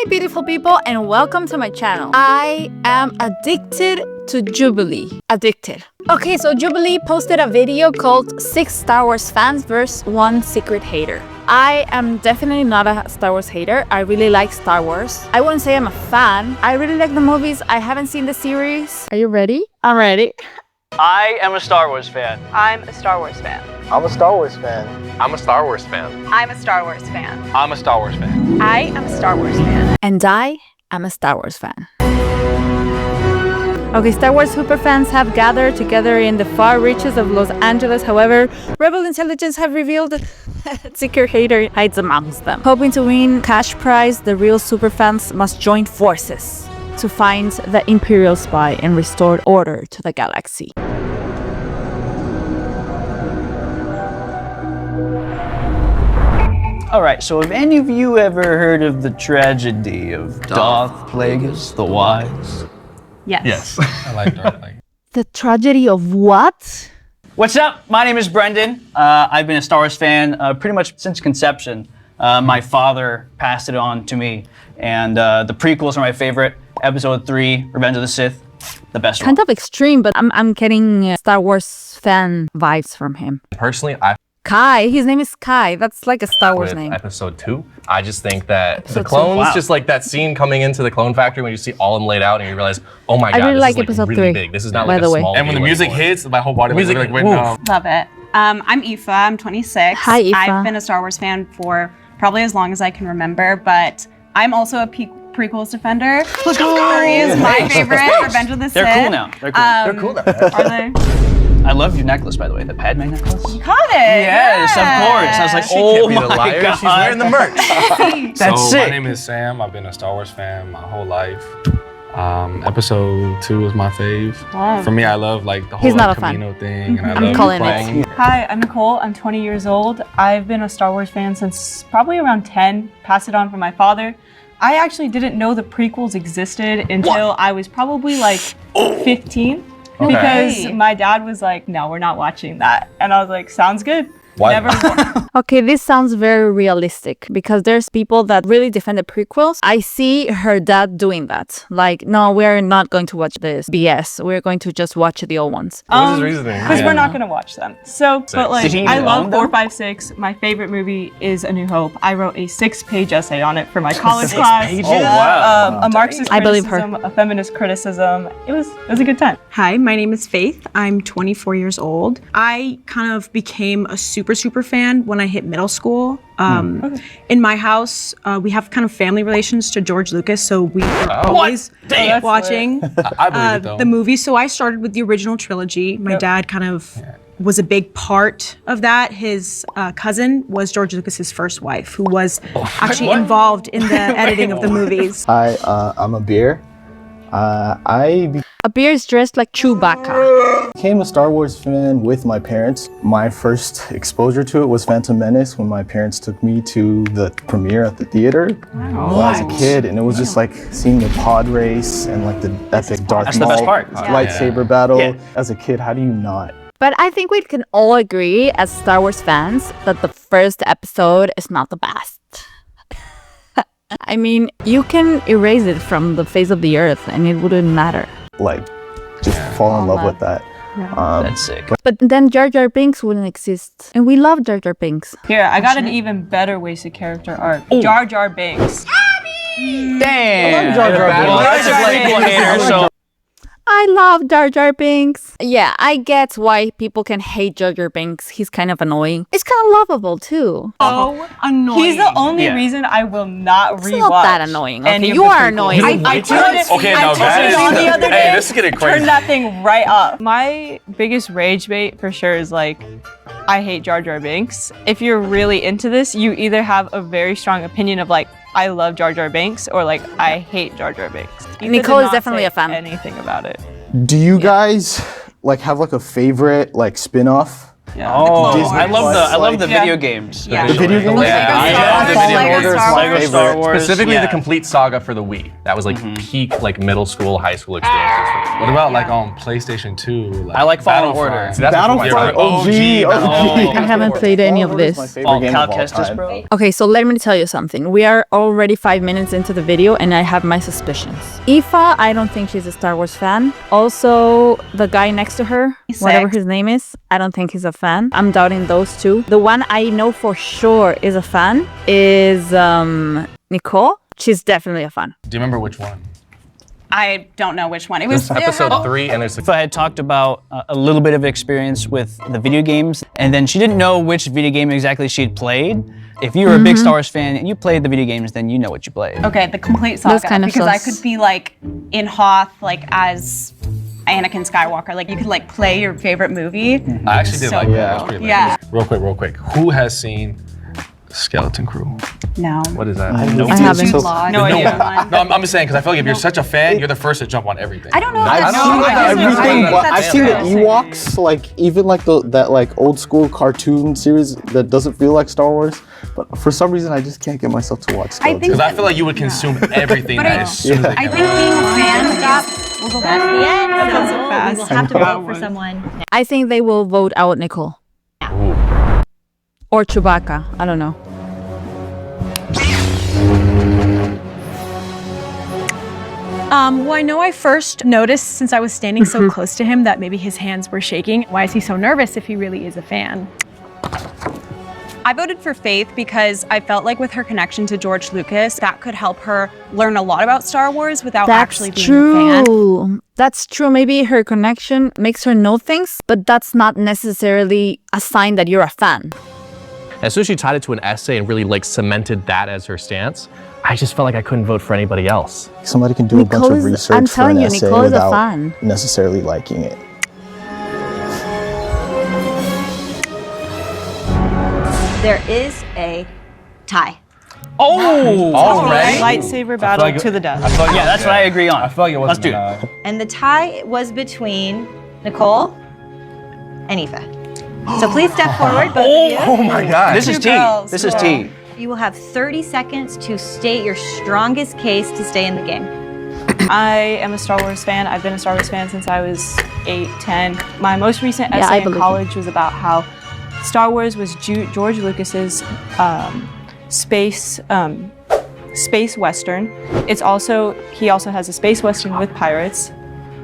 beautiful people, and welcome to my channel. I am addicted to Jubilee. Addicted. Okay, so Jubilee posted a video called 6 Star Wars fans vs 1 secret hater. I am definitely not a Star Wars hater. I really like Star Wars. I wouldn't say I'm a fan. I really like the movies. I haven't seen the series. Are you ready? I'm ready. I am a Star Wars fan. I'm a Star Wars fan. I'm a Star Wars fan. I'm a Star Wars fan. I'm a Star Wars fan. I'm a Star Wars fan. I am a Star Wars fan. And I am a Star Wars fan. Okay, Star Wars superfans have gathered together in the far reaches of Los Angeles. However, Rebel Intelligence have revealed that secret hater hides amongst them. Hoping to win cash prize, the real superfans must join forces to find the Imperial spy and restore order to the galaxy. Alright, so have any of you ever heard of the tragedy of Darth Plagueis the Wise? Yes. I like Darth Plagueis. The tragedy of what? What's up? My name is Brendan. I've been a Star Wars fan pretty much since conception. My father passed it on to me, and the prequels are my favorite. Episode 3, Revenge of the Sith, the best one. Kind of extreme, but I'm getting Star Wars fan vibes from him. Personally, I Kai, his name is Kai. That's like a Star Wars with name. Episode 2. I just think that Episode the clones, 2. Wow. just like that scene coming into the clone factory when you see all of them laid out and you realize, oh my god, really this like is episode really 3, big. This is not by like the a way. small And when the video music anymore. hits, my whole body was Music, like, wait, no. Love it. I'm Aoife. I'm 26. Hi, Aoife. I've been a Star Wars fan for probably as long as I can remember, but I'm also a prequels defender. Let's go! 3 is my favorite. Revenge of the Sith. They're cool now. They're cool. They're cool now. Are they? I love your necklace, by the way, the Padme necklace. You caught it. Yes, of course. I was like, She oh can't be the my liar. god. She's wearing the merch. That's so sick. my name is Sam. I've been a Star Wars fan my whole life. Episode 2 is my fave. Wow. For me, I love like the He's whole not like, a fan. Camino thing, and I I'm love calling it. playing. Hi, I'm Nicole. I'm 20 years old. I've been a Star Wars fan since probably around 10. Passed it on from my father. I actually didn't know the prequels existed until I was probably like 15. Okay. Because my dad was like, no, we're not watching that. And I was like, sounds good. Why? Never. Okay, this sounds very realistic because there's people that really defend the prequels. I see her dad doing that. Like, no, we're not going to watch this BS. We're going to just watch the old ones. What is his reasoning? Because we're not going to watch them. So, but like, Did he I even love own them? 4, 5, 6. My favorite movie is A New Hope. I wrote a 6-page essay on it for my college 6 class. pages? Oh, wow. A Marxist I believe her. criticism, a feminist criticism. It was a good time. Hi, my name is Faith. I'm 24 years old. I kind of became a super fan when I hit middle school. In my house, we have kind of family relations to George Lucas, so we were always watching I believe it though. the movies. So I started with the original trilogy. My dad kind of was a big part of that. His cousin was George Lucas's first wife, who was actually involved in the editing of the movies. Hi, I'm a beer. A beer is dressed like Chewbacca. Became a Star Wars fan with my parents. My first exposure to it was Phantom Menace when my parents took me to the premiere at the theater when I was a kid, and it was just like seeing the pod race and like the epic Darth That's the best Maul part. lightsaber battle. Yeah. As a kid, how do you not? But I think we can all agree as Star Wars fans that the first episode is not the best. I mean, you can erase it from the face of the earth and it wouldn't matter. Like, just fall in love with that. That's sick. But then Jar Jar Binks wouldn't exist. And we love Jar Jar Binks. Here, I got an even better wasted character arc. Jar Jar Binks. Damn. Jar Jar Well, Binks. that's a prequel hater, so I love Jar Jar Binks. Yeah, I get why people can hate Jar Jar Binks. He's kind of annoying. It's kind of lovable too. So Annoying. He's the only Yeah. reason I will not rewatch. It's not that annoying. Okay, any of you the are prequels. annoying. I turned it. Okay, I now turned that it on the other day. Hey, this is getting crazy. Turn that thing right up. My biggest rage bait for sure is like, I hate Jar Jar Binks. If you're really into this, you either have a very strong opinion of like, I love Jar Jar Binks, or like, I hate Jar Jar Binks. Ethan Nicole did is not definitely say a fan. Anything about it? Do you guys like have like a favorite like spin-off? Yeah. Oh, Disney I love the Yeah. video games. Yeah. The video games? Yeah, I Lego love the Star video Wars. games. Lego Star my Lego Star favorite. Wars. Specifically yeah. the complete saga for the Wii. That was like peak like middle school, high school experiences for me. What about like on PlayStation 2? Like I like Fallen Battlefront? Order. See, that's Battlefront, OG. I haven't played any of this. My favorite game Cal of all Kestis, time. bro. Okay, so let me tell you something. We are already 5 minutes into the video and I have my suspicions. Aoife, I don't think she's a Star Wars fan. Also, the guy next to her, whatever his name is, I don't think he's a fan. I'm doubting those two. The one I know for sure is a fan is Nicole. She's definitely a fan. Do you remember which one? I don't know which one. It was Episode 3, and there's So I had talked about a little bit of experience with the video games, and then she didn't know which video game exactly she'd played. If you were a big Star Wars fan and you played the video games, then you know what you played. Okay, the complete saga. That's kind of because I sus. could be like in Hoth, like as Anakin Skywalker. Like you could like play your favorite movie. I actually did So- like that. That was pretty lit. Yeah. Real quick. Who has seen Skeleton Crew? No. what is that? I haven't. Jude Law, No idea. No, I'm just saying because I feel like if you're such a fan, you're the first to jump on everything. I don't know. I've That's seen true. everything. That's I've seen the true. Ewoks, like even like that like old school cartoon series that doesn't feel like Star Wars. But for some reason, I just can't get myself to watch. I think Because I feel like you would consume everything But I- as soon as I they think came out. being a fan got. We'll go back. Yeah, we will have to vote for someone. I think they will vote out Nicole. Or Chewbacca. I don't know. Well, I know I first noticed since I was standing so close to him that maybe his hands were shaking. Why is he so nervous if he really is a fan? I voted for Faith because I felt like with her connection to George Lucas, that could help her learn a lot about Star Wars without actually being a fan. true. That's true. Maybe her connection makes her know things, but that's not necessarily a sign that you're a fan. As soon as she tied it to an essay and really like cemented that as her stance, I just felt like I couldn't vote for anybody else. Somebody can do a bunch Nicole of is- research I'm for telling an you, essay Nicole is a without fan. necessarily liking it. There is a tie. Oh! Already? Lightsaber battle to the death. Yeah, that's what I agree on. I feel like it Let's wasn't do an it. And the tie was between Nicole and Aoife. So please step forward, both of Oh my god. This is T. girls. This is T. you. You will have 30 seconds to state your strongest case to stay in the game. I am a Star Wars fan. I've been a Star Wars fan since I was 8, 10. My most recent Yeah, I essay in believe college was about how Star Wars was George Lucas's space western. It's also he also has a space western with pirates.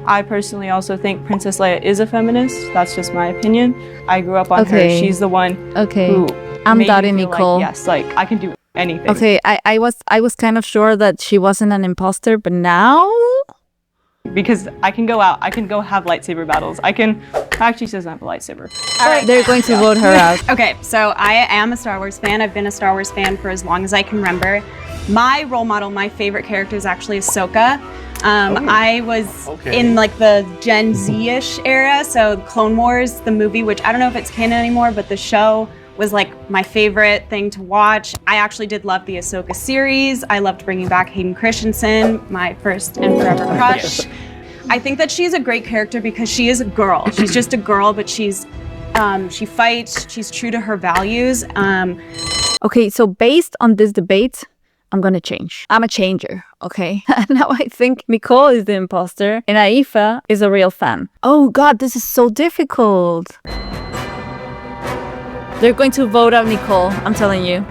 I personally also think Princess Leia is a feminist. That's just my opinion. I grew up on her. Okay. She's the one Okay. who I'm made me doubting feel like, Nicole. yes, like I can do anything. Okay, I was kind of sure that she wasn't an imposter, but now Because I can go out. I can go have lightsaber battles. Actually, she doesn't have a lightsaber. they're going to vote her out. Okay, so I am a Star Wars fan. I've been a Star Wars fan for as long as I can remember. My role model, my favorite character is actually Ahsoka. I was in like the Gen Z-ish era, so Clone Wars, the movie, which I don't know if it's canon anymore, but the show was like my favorite thing to watch. I actually did love the Ahsoka series. I loved bringing back Hayden Christensen, my first and forever crush. I think that she's a great character because she is a girl. She's just a girl, but she fights, she's true to her values. Okay, so based on this debate, I'm gonna change. I'm a changer, okay? Now I think Nicole is the imposter and Aoife is a real fan. Oh God, this is so difficult. They're going to vote out Nicole, I'm telling you.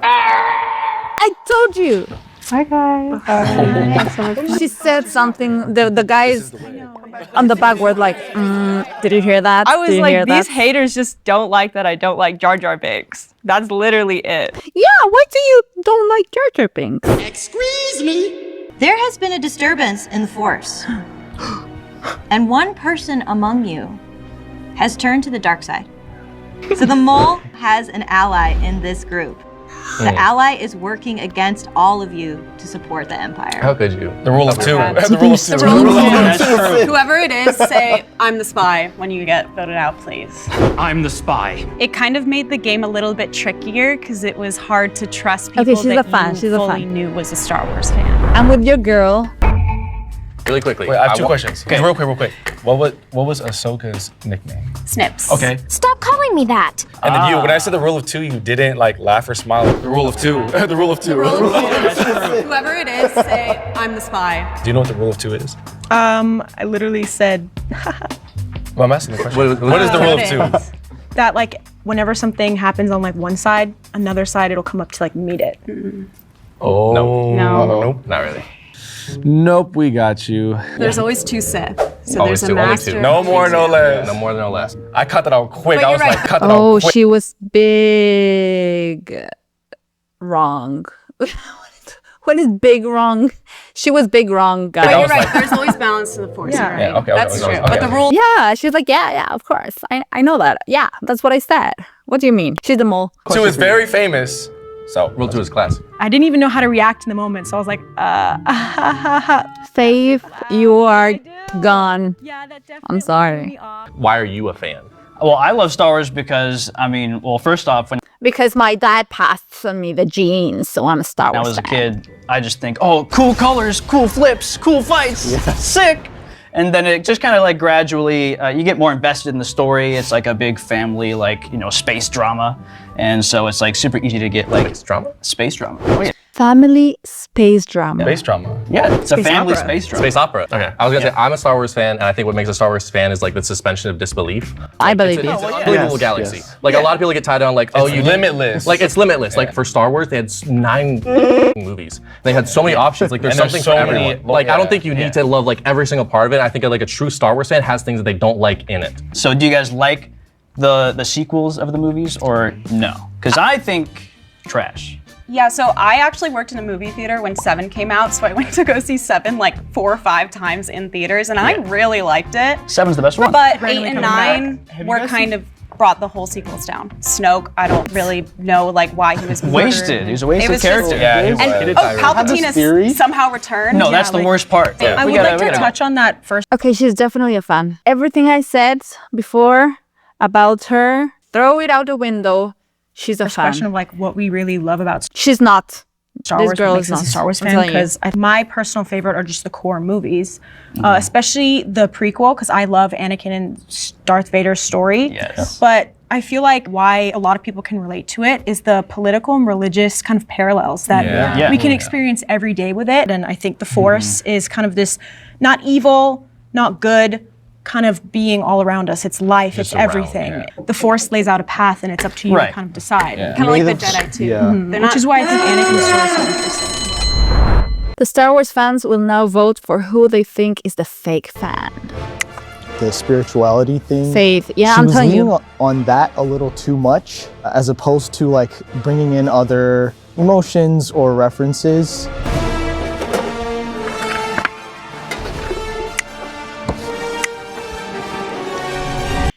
I told you. Hi guys. She said something. The guys on the back were like, did you hear that? I was Did you hear like, these that? haters just don't like that I don't like Jar Jar Binks. That's literally it. Yeah, why do you don't like Jar Jar Binks? There has been a disturbance in the Force. And one person among you has turned to the dark side. So the mole has an ally in this group. The ally is working against all of you to support the Empire. How could you? The rule of two. The rule of two. Whoever it is, say, I'm the spy when you get voted out, please. I'm the spy. It kind of made the game a little bit trickier because it was hard to trust people Okay, she's that a fan, you she's a fully fan. knew was a Star Wars fan. I'm with your girl. Really quickly. Wait, I have two questions. Okay, real quick. What was Ahsoka's nickname? Snips. Okay. Stop calling me that. And then when I said the rule of two, you didn't like laugh or smile. The rule of two. The rule of two. Whoever it is, say, I'm the spy. Do you know what the rule of two is? I literally said Well, I'm asking the question. What is the rule of two? that like whenever something happens on like one side, another side it'll come up to like meet it. Oh. No. Nope. Not really. Nope, we got you. There's always two Sith. So Always there's a two, only master. two. No more, no less. No more, no less. I cut that out quick. But I was you're like, right. cut that Oh, out quick. she was big wrong. What is big wrong? She was big wrong, But guys. you're was right. like- There's always balance to the force. Yeah. Right? Yeah, okay, That's okay, true. okay. But the rule. Yeah, she's like, yeah, of course. I know that. Yeah, that's what I said. What do you mean? She's the mole. Two is very famous. So, Rule 2 is class. I didn't even know how to react in the moment, so I was like, Faith, you are gone. Yeah, that definitely I'm sorry. Why are you a fan? Well, I love Star Wars because, I mean, well, first off, when Because my dad passed me the genes, so I'm a Star I Wars was a fan. kid, I just think, oh, cool colors, cool flips, cool fights, sick. And then it just kind of like gradually, you get more invested in the story. It's like a big family, like, you know, space drama. And so it's like super easy to get like It's drama. space drama. Oh, yeah. Family space drama. Space drama. Yeah, it's a family opera. space drama. Space opera. Okay. I was gonna say I'm a Star Wars fan, and I think what makes a Star Wars fan is like the suspension of disbelief. I believe It's you. an unbelievable Yes, galaxy. yes. Like a lot of people get tied down like, oh, It's you limitless. Like it's limitless. Like for Star Wars, they had 9 movies. They had so many options. Like there's And there's something so for many- everyone. Like I don't think you yeah. need to love like every single part of it. I think like a true Star Wars fan has things that they don't like in it. So do you guys like the sequels of the movies or no? Because I think trash. Yeah, so I actually worked in a movie theater when 7 came out, so I went to go see 7 like 4 or 5 times in theaters, and I really liked it. 7's the best one. But 8 Randomly and coming 9 were kind of brought the whole sequels down. Snoke, I don't really know like why he was murdered. Wasted. He was a wasted It was just- character. Yeah, he was. And Palpatine theory. has somehow returned. No, that's the worst part. I would like to touch on that first. Okay, she's definitely a fan. Everything I said before about her, throw it out the window. She's a Question fan. of like what we really love about She's not. Star This Wars, girl what makes is us a not. Star Wars I'm fan, telling you. because my personal favorite are just the core movies, especially the prequel, because I love Anakin and Darth Vader's story. Yes. But I feel like why a lot of people can relate to it is the political and religious kind of parallels that Yeah. we can experience every day with it. And I think the Force is kind of this not evil, not good, kind of being all around us. It's life, it's around, everything. yeah. The Force lays out a path, and it's up to you Right. to kind of decide. Kind of like the May the- Jedi too. Yeah. They're Which not, is why I think Anakin's story is so interesting. The Star Wars fans will now vote for who they think is the fake fan. The spirituality thing. Faith. Yeah, she I'm was telling leaning you. on that a little too much, as opposed to like bringing in other emotions or references.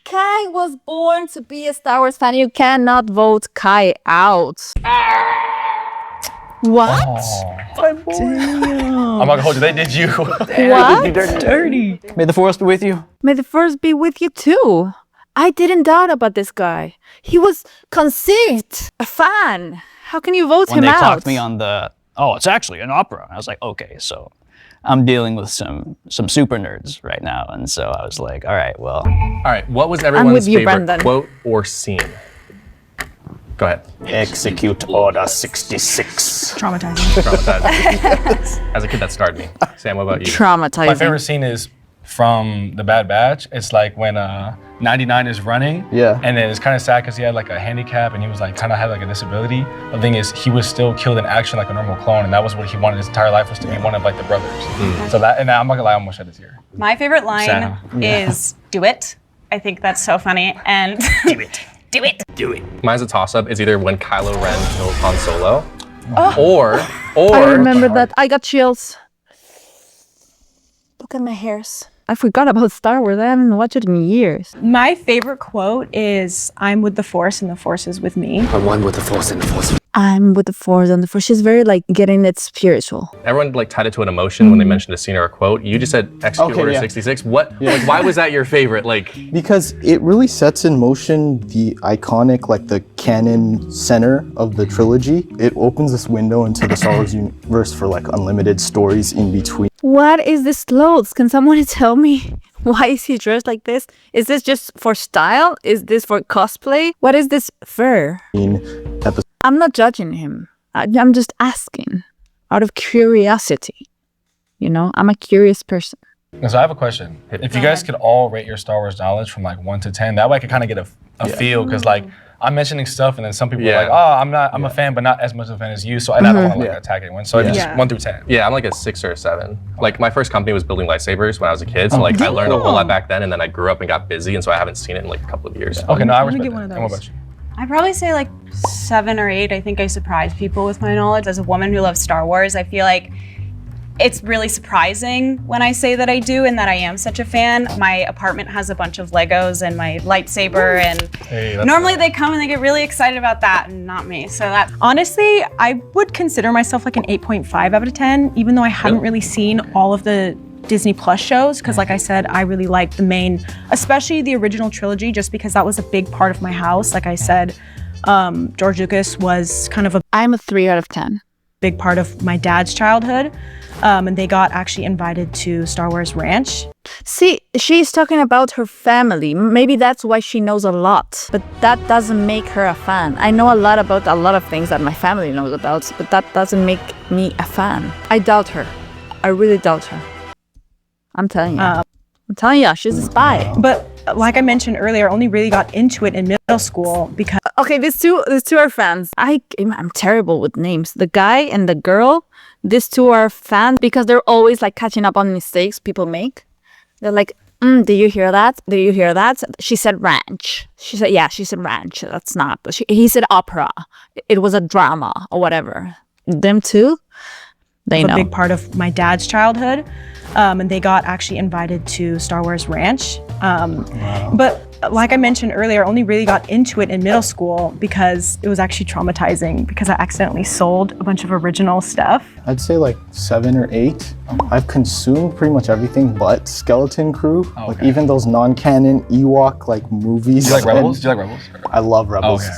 Kai was born to be a Star Wars fan. You cannot vote Kai out. What? I'm not gonna hold you. They did you. What? May the force be with you. May the force be with you too. I didn't doubt about this guy. He was conceived a fan. How can you vote When him they out? clocked me on the, oh, it's actually an opera. I was like, okay, so I'm dealing with some super nerds right now. And so I was like, all right, well. All right. What was everyone's with you, favorite Brendan. quote or scene? Go ahead. Execute Order 66. Traumatizing. Traumatizing. As a kid, that scarred me. Sam, what about you? Traumatizing. My favorite scene is from The Bad Batch. It's like when 99 is running. Yeah. And then it's kind of sad because he had like a handicap and he was like kind of had like a disability. But the thing is, he was still killed in action like a normal clone, and that was what he wanted his entire life, was to be one of like the brothers. So that, and I'm not gonna lie, I almost shed a tear. my favorite line Sad, huh? is "Do it." I think that's so funny. And do it. Do it. Do it. Mine's a toss-up. It's either when Kylo Ren kills Han Solo, or I remember that. I got chills. Look at my hairs. I forgot about Star Wars. I haven't watched it in years. My favorite quote is, "I'm with the Force and the Force is with me." I'm one with the Force and the Force. I'm with the Force and the Force. She's very like getting it spiritual. everyone like tied it to an emotion when they mentioned a scene or a quote. You just said execute Okay, Order yeah. 66. What? Like, why was that your favorite? Like, Because it really sets in motion the iconic, like the canon center of the trilogy. It opens this window into the Star Wars universe for like unlimited stories in between. What is this clothes? Can someone tell me why is he dressed like this? Is this just for style? Is this for cosplay? What is this fur? I'm not judging him. I'm just asking out of curiosity. You know, I'm a curious person. So I have a question. If you guys could all rate your Star Wars knowledge from like 1 to 10, that way I could kind of get a feel, because like I'm mentioning stuff and then some people are like, oh, I'm a fan, but not as much of a fan as you. So I don't want to like attack anyone. So just 1 through 10. Yeah, I'm like a 6 or a 7. Like my first company was building lightsabers when I was a kid. So like I learned a whole lot back then, and then I grew up and got busy, and so I haven't seen it in like a couple of years. Okay, no, I respect get one that. of And what those. about you? I'd probably say like 7 or 8. I think I surprise people with my knowledge. As a woman who loves Star Wars, I feel like it's really surprising when I say that I do and that I am such a fan. My apartment has a bunch of Legos and my lightsaber, and normally they come and they get really excited about that, and not me. So that Honestly, I would consider myself like an 8.5 out of 10, even though I hadn't really seen all of the Disney Plus shows, because like I said, I really like the main, especially the original trilogy, just because that was a big part of my house. Like I said, George Lucas was kind of a I'm a 3 out of 10. big part of my dad's childhood. And they got actually invited to Star Wars Ranch. See, she's talking about her family. Maybe that's why she knows a lot. But that doesn't make her a fan. I know a lot about a lot of things that my family knows about, but that doesn't make me a fan. I doubt her. I really doubt her. I'm telling you. I'm telling you, she's a spy. But like I mentioned earlier, I only really got into it in middle school because Okay, these two are fans. I'm terrible with names. The guy and the girl, these two are fans because they're always like catching up on mistakes people make. They're like, do you hear that? Do you hear that? She said ranch. She said ranch. That's not. He said opera. It was a drama or whatever. Them two, they know. a big part of my dad's childhood. And they got actually invited to Star Wars Ranch. But like I mentioned earlier, I only really got into it in middle school because it was actually traumatizing because I accidentally sold a bunch of original stuff. I'd say like 7 or 8. I've consumed pretty much everything but Skeleton Crew. Like even those non-canon Ewok like movies. Do you like Rebels? Do you like Rebels? I love Rebels.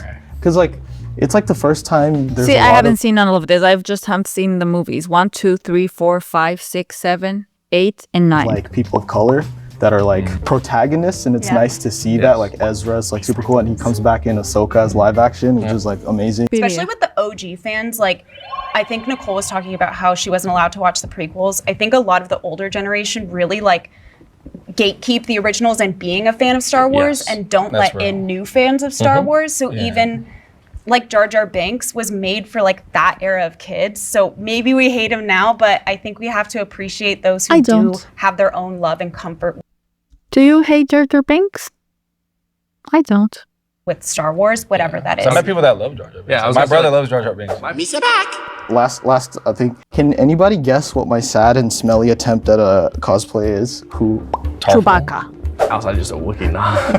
Cause like it's like the first time there's See, a I lot haven't of, seen none of this. I've just haven't seen the movies. 1, 2, 3, 4, 5, 6, 7, 8, and 9. like people of color that are like protagonists, and it's nice to see that. Like Ezra's like super cool, and he comes back in Ahsoka as live action, which is like amazing. especially with the OG fans, like I think Nicole was talking about how she wasn't allowed to watch the prequels. I think a lot of the older generation really like gatekeep the originals and being a fan of Star Wars and don't let in new fans of Star Wars. So even like Jar Jar Binks was made for like that era of kids. So maybe we hate him now, but I think we have to appreciate those who do have their own love and comfort Do you hate Jar Jar Binks? I don't. with Star Wars, whatever that is. So I met people that love Jar Jar Binks. Yeah, I was my gonna say, brother like- loves Jar Jar Binks. Last I think, can anybody guess what my sad and smelly attempt at a cosplay is? Who? Chewbacca. Outside just a Wookiee nod.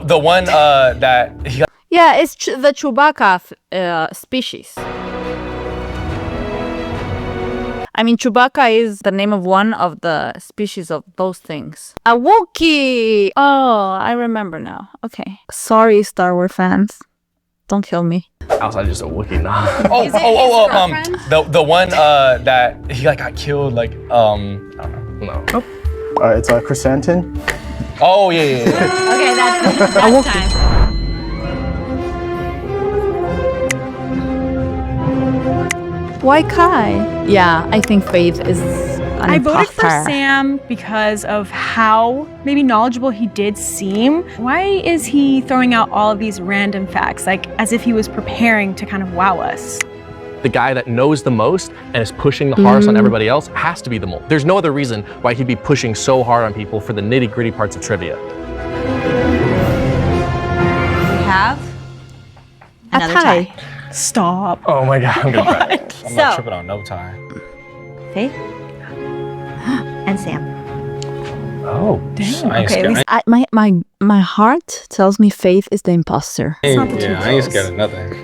The one that he got. Yeah, it's the Chewbacca species. I mean, Chewbacca is the name of one of the species of those things. A Wookiee! Oh, I remember now. Okay. Sorry, Star Wars fans. Don't kill me. Outside just a Wookiee nod. The one that he like got killed like I don't know. No. It's Chrysanthemum. Oh yeah. Okay, that's time. Why Kai? Yeah, I think Faith is an I voted for imposter. Sam because of how maybe knowledgeable he did seem. Why is he throwing out all of these random facts, like as if he was preparing to kind of wow us? The guy that knows the most and is pushing the hardest on everybody else has to be the mole. There's no other reason why he'd be pushing so hard on people for the nitty-gritty parts of trivia. We have another tie. tie. Stop. Oh my God, I'm gonna cry. I'm not So, tripping on no time. Faith and Sam. Oh, dang. I ain't scared. My heart tells me Faith is the imposter. I ain't scared of nothing.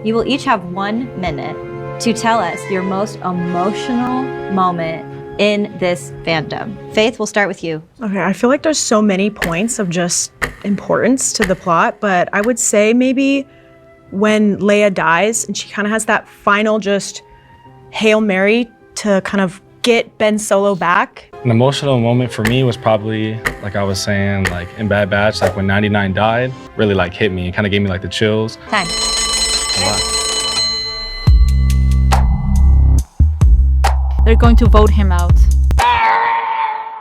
You will each have 1 minute to tell us your most emotional moment in this fandom. Faith, we'll start with you. Okay, I feel like there's so many points of just importance to the plot, but I would say maybe when Leia dies and she kind of has that final just Hail Mary to kind of get Ben Solo back. An emotional moment for me was probably, like I was saying, like in Bad Batch, like when 99 died, really like hit me. It kind of gave me like the chills. Time. They're going to vote him out.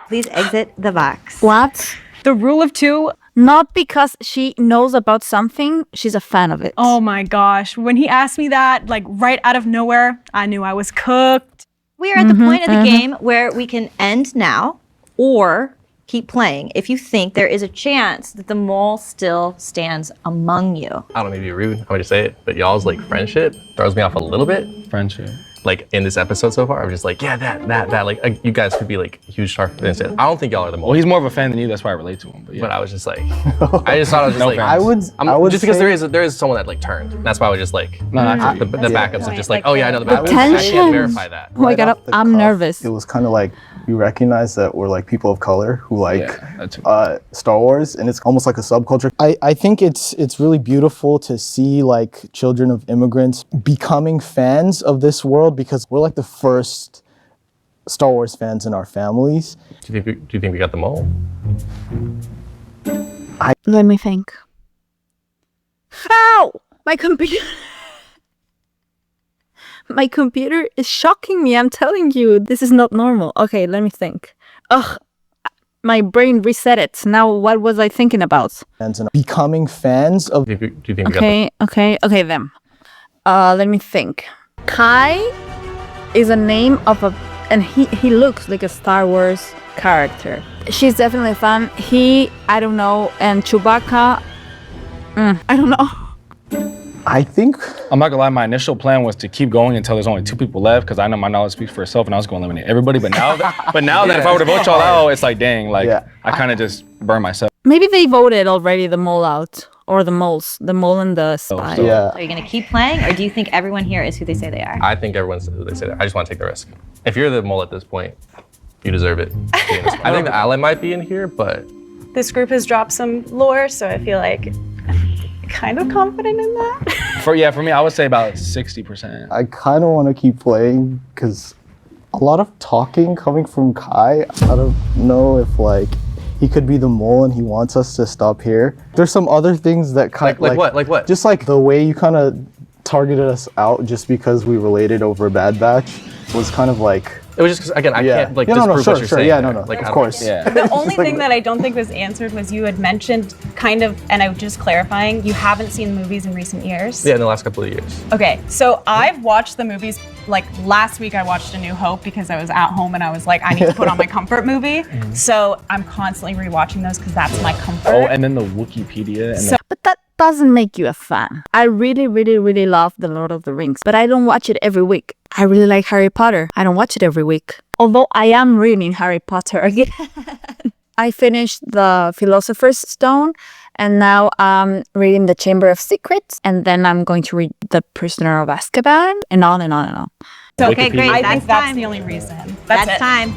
Please exit the box. What? The rule of two. Not because she knows about something, she's a fan of it. Oh my gosh. When he asked me that, like right out of nowhere, I knew I was cooked. We are at the point of the game where we can end now or keep playing if you think there is a chance that the mole still stands among you. I don't mean to be rude, I'm gonna just say it, but y'all's like friendship throws me off a little bit. Friendship. Like in this episode so far, I'm just like, yeah, that, like you guys could be like huge star fans. I don't think y'all are the most. Well, he's more of a fan than you, that's why I relate to him. But yeah. But I was just like, I just thought I was just No like, fans. I would just because say- there is someone that like turned. That's why I was just like, No, I feel the you. backups are just like, oh yeah, I know the The backups. I tension. can't verify that. Oh my right god, off the I'm cuff, nervous. It was kind of like you recognize that we're like people of color who like Yeah, that too. Star Wars, and it's almost like a subculture. I think it's really beautiful to see like children of immigrants becoming fans of this world because we're like the first Star Wars fans in our families. Do you think we got the mole? Let me think. Ow! My computer. My computer is shocking me. I'm telling you, this is not normal. Okay, let me think. Ugh, my brain reset it. Now, what was I thinking about? Fans and becoming fans of. Do you think we got Okay, them. Let me think. Kai is a name of a, and he looks like a Star Wars character. She's definitely a fan. I don't know, and Chewbacca, I don't know. I think I'm not gonna lie, my initial plan was to keep going until there's only 2 people left because I know my knowledge speaks for itself and I was gonna eliminate everybody. But now that if I were to vote y'all out, it's like, dang, like I kind of just burn myself. Maybe they voted already the mole out, or the moles, the mole and the spy. yeah. Are you going to keep playing, or do you think everyone here is who they say they are? I think everyone's who they say that. I just want to take the risk. If you're the mole at this point, you deserve it. I think the ally might be in here, but This group has dropped some lore, so I feel like kind of confident in that. For me, I would say about 60%. I kind of want to keep playing because a lot of talking coming from Kai. I don't know if like he could be the mole and he wants us to stop here. There's some other things that kind like what? Like what? Just like the way you kind of targeted us out just because we related over Bad Batch was kind of like. It was just because, again, I can't like Yeah, no, disprove what you're sure. saying. Yeah, there. no. Like, Of I don't- course. Yeah. The only thing that I don't think was answered was you had mentioned kind of, and I was just clarifying, you haven't seen the movies in recent years. Yeah, in the last couple of years. Okay, so I've watched the movies, like last week I watched A New Hope because I was at home and I was like, I need to put on my comfort movie. So I'm constantly rewatching those because that's my comfort. Oh, and then the Wikipedia and But that doesn't make you a fan. I really, really, really love The Lord of the Rings, but I don't watch it every week. I really like Harry Potter. I don't watch it every week. Although I am reading Harry Potter again. I finished The Philosopher's Stone, and now I'm reading The Chamber of Secrets, and then I'm going to read The Prisoner of Azkaban, and on and on and on. Okay, great. I That's think that's time. the only reason. That's it. time.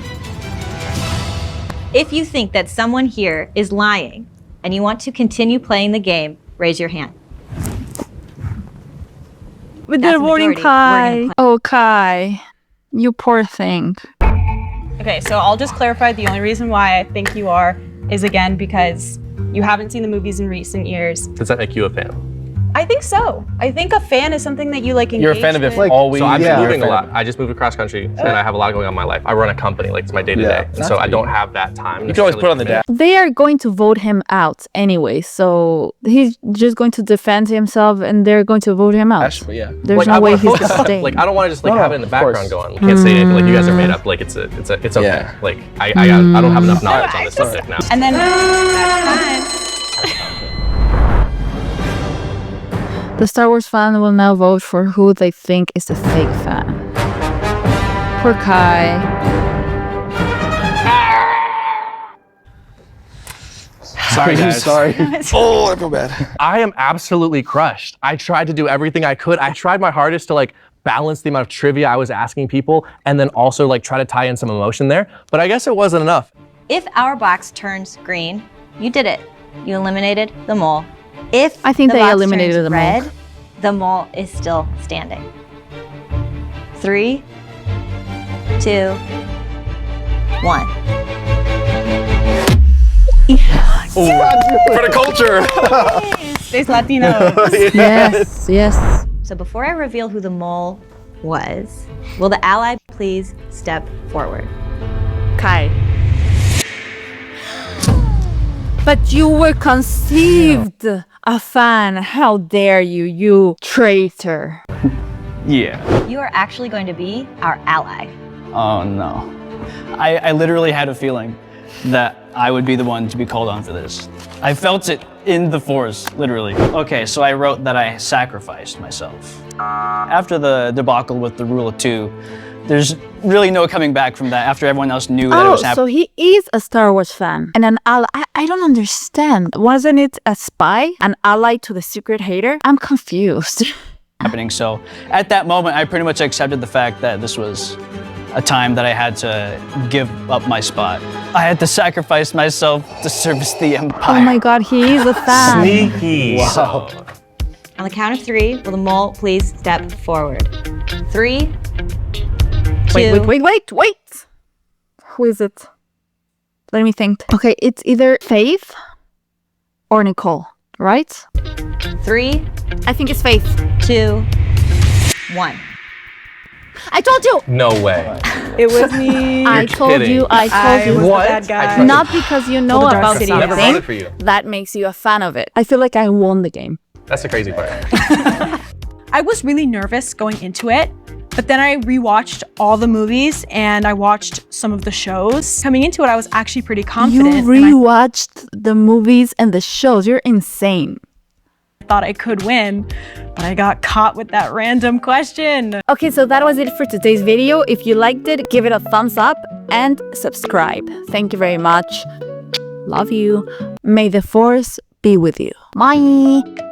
If you think that someone here is lying and you want to continue playing the game, raise your hand. But That's they're the voting majority. We're Kai. gonna Oh, Kai. You poor thing. Okay, so I'll just clarify the only reason why I think you are is again because you haven't seen the movies in recent years. Does that make you a fan? I think so. I think a fan is something that you like engage you're a fan of it with. for always. So I've Yeah. been moving a lot. I just moved across country, and I have a lot going on in my life. I run a company, like it's my day to day, and so I don't have that time. You can always put on the dash. They are going to vote him out anyway, so he's just going to defend himself and they're going to vote him out. But yeah. There's Like, no I way wanna he's focus gonna on it. stay. Like I don't want to just like No, have it in the of background course. going. Can't say anything. Like you guys are made up. Like it's okay. Yeah. Like I don't have enough knowledge on this subject now. And then The Star Wars fan will now vote for who they think is the fake fan. Poor Kai. Sorry, guys. Sorry. Oh, I feel bad. I am absolutely crushed. I tried to do everything I could. I tried my hardest to like balance the amount of trivia I was asking people and then also like try to tie in some emotion there. But I guess it wasn't enough. If our box turns green, you did it. You eliminated the mole. If I think the they box eliminated turns the mole. red, the mole is still standing. 3, 2, 1. For the culture. Space Latinos. Yes, yes. So before I reveal who the mole was, will the ally please step forward? Kai. But you were conceived a fan. How dare you, you traitor. Yeah. You are actually going to be our ally. Oh no. I literally had a feeling that I would be the one to be called on for this. I felt it in the force, literally. Okay, so I wrote that I sacrificed myself. After the debacle with the rule of 2, there's really no coming back from that after everyone else knew that it was So happening. he is a Star Wars fan and an ally. I don't understand. Wasn't it a spy, an ally to the secret hater? I'm confused. So at that moment, I pretty much accepted the fact that this was a time that I had to give up my spot. I had to sacrifice myself to service the Empire. Oh my god, he is a fan. Sneaky. Wow. On the count of 3, will the mole please step forward? 3, 2, Wait. Who is it? Let me think. Okay, it's either Faith or Nicole, right? 3, I think it's Faith. 2, 1. I told you! No way. It was me. I told kidding. you. I was the What? bad guy. Not because you know For the Dark about City. Never something voted for you. that makes you a fan of it. I feel like I won the game. That's the crazy part. I was really nervous going into it, but then I rewatched all the movies and I watched some of the shows. Coming into it, I was actually pretty confident. You and rewatched the movies and the shows. You're insane. I thought I could win, but I got caught with that random question. Okay, so that was it for today's video. If you liked it, give it a thumbs up and subscribe. Thank you very much. Love you. May the force be with you. Bye.